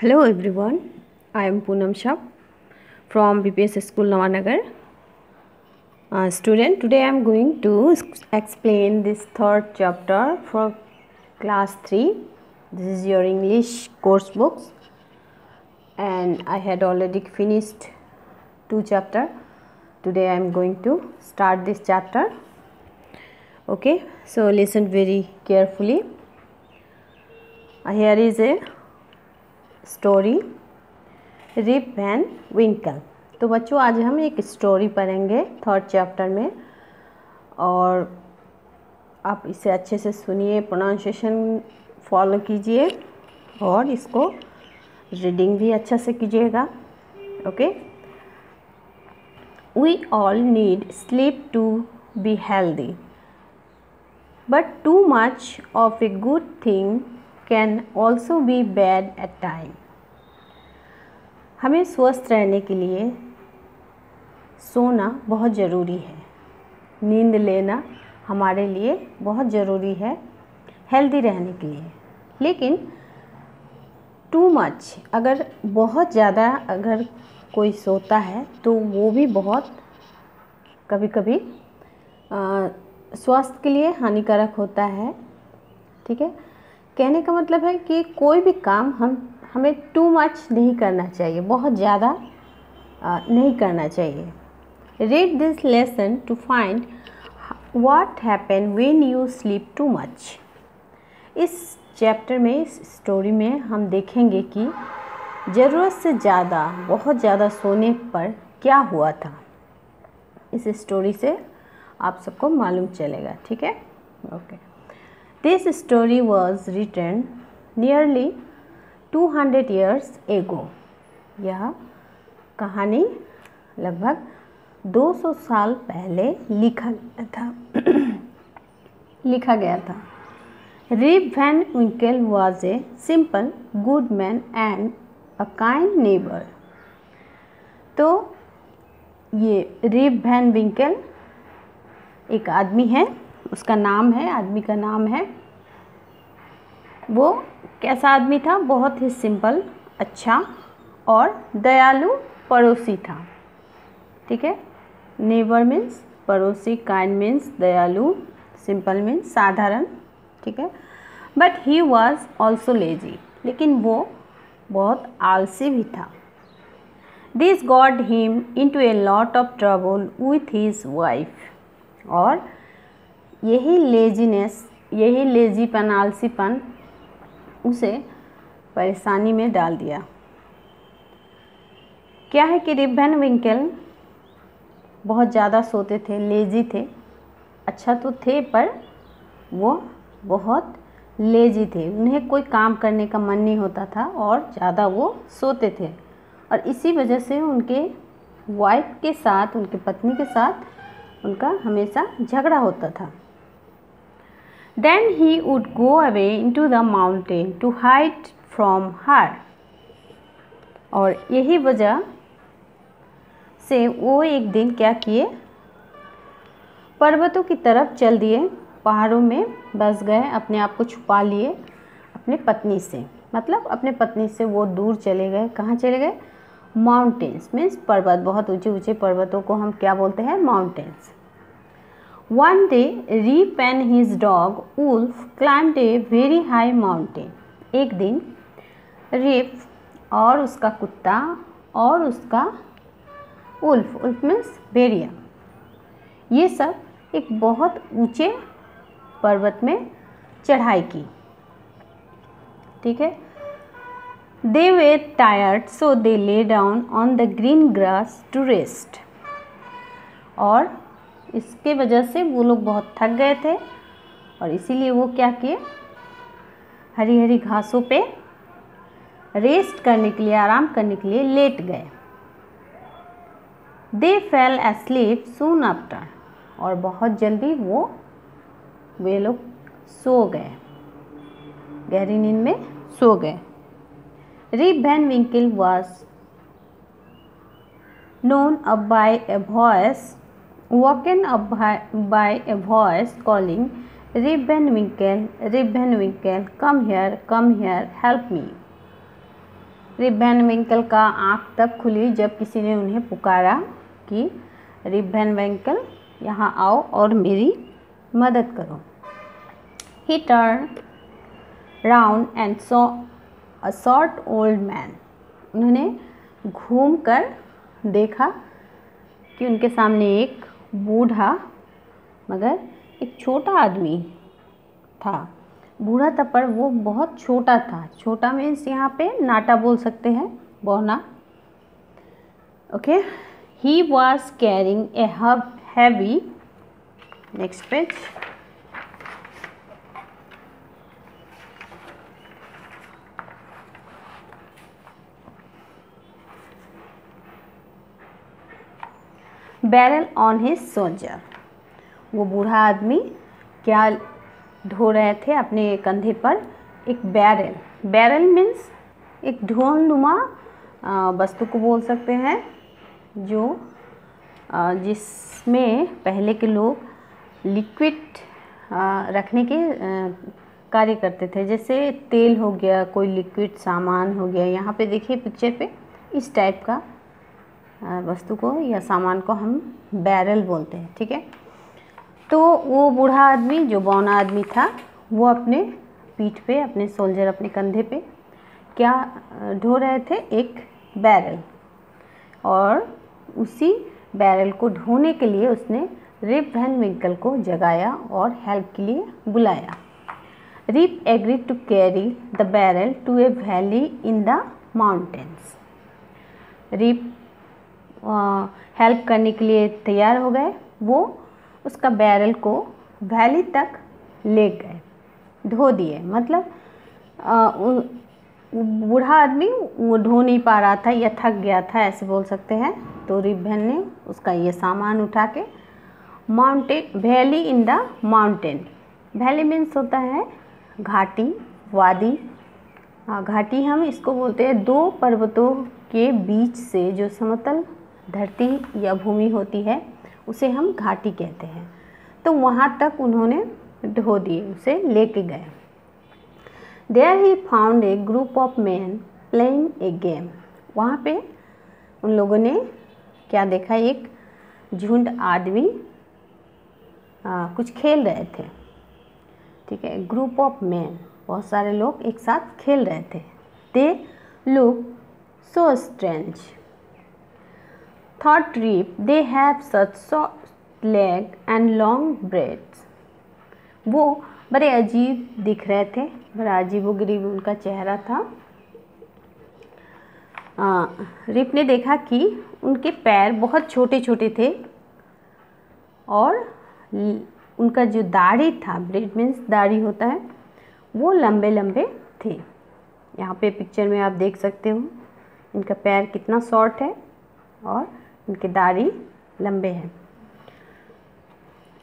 Hello everyone, I am Poonam Shah from BPS School Nawanagar. Student, today I am going to explain this third chapter for class 3. This is your English course books and I had already finished 2 chapters. Today I am going to start this chapter. Okay, so listen very carefully. Here is a story Rip Van Winkle. तो बच्चों आज हम एक story पढ़ेंगे third chapter में और आप इसे अच्छे से सुनिए, प्रोनाउंसिएशन फॉलो कीजिए और इसको रीडिंग भी अच्छा से कीजिएगा। Okay, we all need sleep to be healthy but too much of a good thing can also be bad at time. हमें स्वस्थ रहने के लिए सोना बहुत ज़रूरी है, नींद लेना हमारे लिए बहुत ज़रूरी है हेल्दी रहने के लिए। लेकिन टू मच, अगर बहुत ज़्यादा अगर कोई सोता है तो वो भी बहुत कभी कभी स्वास्थ्य के लिए हानिकारक होता है। ठीक है, कहने का मतलब है कि कोई भी काम हमें टू मच नहीं करना चाहिए, बहुत ज़्यादा नहीं करना चाहिए। Read this lesson to find what happen when you sleep too much. इस चैप्टर में, इस स्टोरी में हम देखेंगे कि ज़रूरत से ज़्यादा, बहुत ज़्यादा सोने पर क्या हुआ था। इस स्टोरी से आप सबको मालूम चलेगा। ठीक है, okay. This story was written nearly 200 years ago. यह कहानी लगभग 200 साल पहले लिखा गया था। Rip Van Winkle was a simple, good man and a kind neighbor. तो ये रिप वैन विंकल एक आदमी है, उसका नाम है, आदमी का नाम है। वो कैसा आदमी था? बहुत ही सिंपल, अच्छा और दयालु पड़ोसी था। ठीक है, नेबर मीन्स पड़ोसी, काइंड मीन्स दयालु, सिंपल मीन्स साधारण। ठीक है, but he was also lazy, लेकिन वो बहुत आलसी भी था। This got him into a lot of trouble with his wife. और यही लेजीनेस, यही लेजीपन, आलसीपन उसे परेशानी में डाल दिया। क्या है कि रिप वैन विंकल बहुत ज़्यादा सोते थे, लेजी थे। अच्छा तो थे पर वो बहुत लेजी थे, उन्हें कोई काम करने का मन नहीं होता था और ज़्यादा वो सोते थे। और इसी वजह से उनके वाइफ के साथ, उनकी पत्नी के साथ उनका हमेशा झगड़ा होता था। Then he would go away into the mountain to hide from her. और यही वजह से वो एक दिन क्या किए, पर्वतों की तरफ चल दिए, पहाड़ों में बस गए, अपने आप को छुपा लिए अपने पत्नी से। मतलब अपने पत्नी से वो दूर चले गए। कहाँ चले गए? माउंटेन्स मीन्स पर्वत, बहुत ऊंचे ऊंचे पर्वतों को हम क्या बोलते हैं? Mountains. One day, Rip and his dog Wolf climbed a very high mountain. एक दिन रिप और उसका कुत्ता और उसका उल्फ, उल्फ मीन्स भेड़िया, ये सब एक बहुत ऊंचे पर्वत में चढ़ाई की। ठीक है, They were tired, so they lay down on the green grass to rest. और इसके वजह से वो लोग बहुत थक गए थे और इसीलिए वो क्या किए, हरी हरी घासों पे रेस्ट करने के लिए, आराम करने के लिए लेट गए। दे फेल asleep soon after. और बहुत जल्दी वे लोग सो गए, गहरी नींद में सो गए। Rip Van Winkle was known up by a voice woken up by a voice calling, Rip Van Winkle, come here, help me. Rip Van Winkle का आँख तब खुली जब किसी ने उन्हें पुकारा कि रिप वैन विंकल यहाँ आओ और मेरी मदद करो। He turned round and saw a short old man. उन्होंने घूमकर देखा कि उनके सामने एक बूढ़ा मगर एक छोटा आदमी था। बूढ़ा था पर वो बहुत छोटा था। छोटा मीन्स यहाँ पे नाटा बोल सकते हैं, बौना। Okay, he was carrying a heavy, next page, barrel on his shoulder. वो बूढ़ा आदमी क्या ढो रहे थे अपने कंधे पर? एक बैरल। बैरल मीन्स एक ढोलनुमा वस्तु को बोल सकते हैं, जो जिसमें पहले के लोग लिक्विड रखने के कार्य करते थे, जैसे तेल हो गया, कोई लिक्विड सामान हो गया। यहाँ पे देखिए पिक्चर पे, इस टाइप का वस्तु को या सामान को हम बैरल बोलते हैं। ठीक है, तो वो बूढ़ा आदमी जो बौना आदमी था, वो अपने पीठ पे, अपने सोल्जर, अपने कंधे पे क्या ढो रहे थे? एक बैरल। और उसी बैरल को ढोने के लिए उसने रिप वैन विंकल को जगाया और हेल्प के लिए बुलाया। Rip agreed to carry the barrel to a valley in the mountains. Rip help करने के लिए तैयार हो गए। वो उसका बैरल को वैली तक ले गए, ढो दिए। मतलब बूढ़ा आदमी वो ढो नहीं पा रहा था या थक गया था, ऐसे बोल सकते हैं। तो रिप वैन ने उसका ये सामान उठा के mountain, valley in the mountain. Valley means होता है घाटी, वादी। घाटी हम इसको बोलते हैं दो पर्वतों के बीच से जो समतल धरती या भूमि होती है, उसे हम घाटी कहते हैं। तो वहाँ तक उन्होंने ढो दिए, उसे लेके गए। There he found a group of men playing a game. वहाँ पे उन लोगों ने क्या देखा? एक झुंड आदमी कुछ खेल रहे थे। ठीक है, ग्रुप ऑफ मैन, बहुत सारे लोग एक साथ खेल रहे थे। They look so strange. Thought Rip, they have such short leg and long braids. वो बड़े अजीब दिख रहे थे, बड़ा अजीबोगरीब उनका चेहरा था। रिप ने देखा कि उनके पैर बहुत छोटे छोटे थे और उनका जो दाढ़ी था, ब्रेड मीन्स दाढ़ी होता है, वो लंबे लंबे थे। यहाँ पे पिक्चर में आप देख सकते हो इनका पैर कितना शॉर्ट है और इनके दाढ़ी लंबे हैं।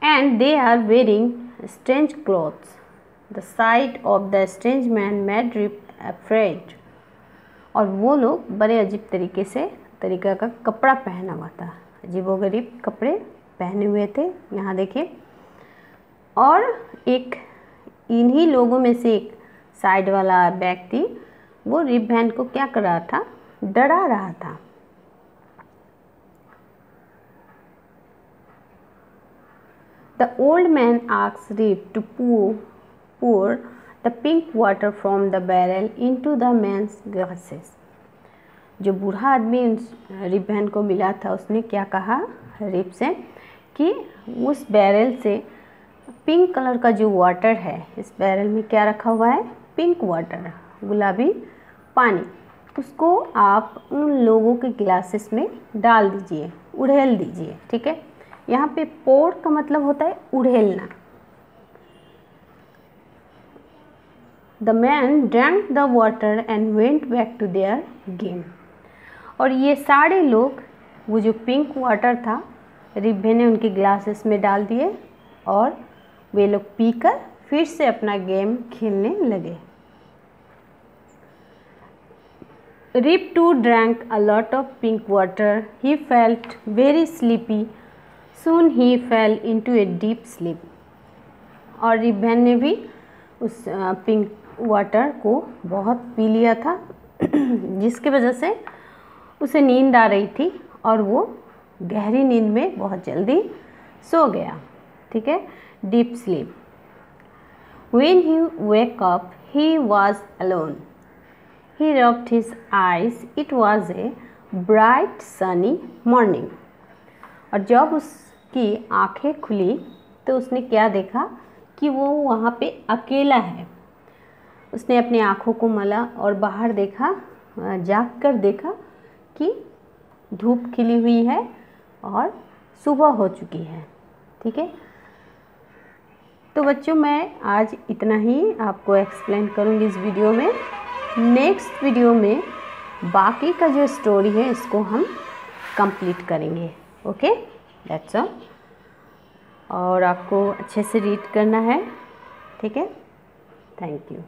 And they are wearing strange clothes. The sight of the strange man made Rip afraid. और वो लोग बड़े अजीब तरीका का कपड़ा पहना हुआ था, अजीबोगरीब कपड़े पहने हुए थे। यहाँ देखिए, और एक इन्हीं लोगों में से एक साइड वाला व्यक्ति वो रिप वैन को क्या कर रहा था? डरा रहा था। The old man asked Rip to pour the pink water from the barrel into the man's glasses. जो बूढ़ा आदमी रिप वैन को मिला था, उसने क्या कहा रिप से कि उस बैरल से पिंक कलर का जो वाटर है, इस बैरल में क्या रखा हुआ है? पिंक वाटर, गुलाबी पानी। उसको आप उन लोगों के ग्लासेस में डाल दीजिए, उड़ेल दीजिए। ठीक है, यहाँ पे पोर का मतलब होता है उड़ेलना। The man drank the water and went back to their game. और ये सारे लोग वो जो पिंक वाटर था रिप वैन ने उनके ग्लासेस में डाल दिए और वे लोग पीकर फिर से अपना गेम खेलने लगे। Rip too drank a lot of pink water. He felt very sleepy. Soon he fell into a deep sleep. और रिप वैन ने भी उस पिंक वाटर को बहुत पी लिया था जिसकी वजह से उसे नींद आ रही थी और वो गहरी नींद में बहुत जल्दी सो गया। ठीक है, deep sleep. When he woke up, he was alone. He rubbed his eyes. It was a bright sunny morning. और जब उसकी आंखें खुली तो उसने क्या देखा कि वो वहाँ पे अकेला है। उसने अपनी आँखों को मला और बाहर देखा, जाग कर देखा कि धूप खिली हुई है और सुबह हो चुकी है। ठीक है, तो बच्चों मैं आज इतना ही आपको एक्सप्लेन करूँगी इस वीडियो में। नेक्स्ट वीडियो में बाकी का जो स्टोरी है इसको हम कंप्लीट करेंगे। Okay, that's all. और आपको अच्छे से रीड करना है। ठीक है, थैंक यू।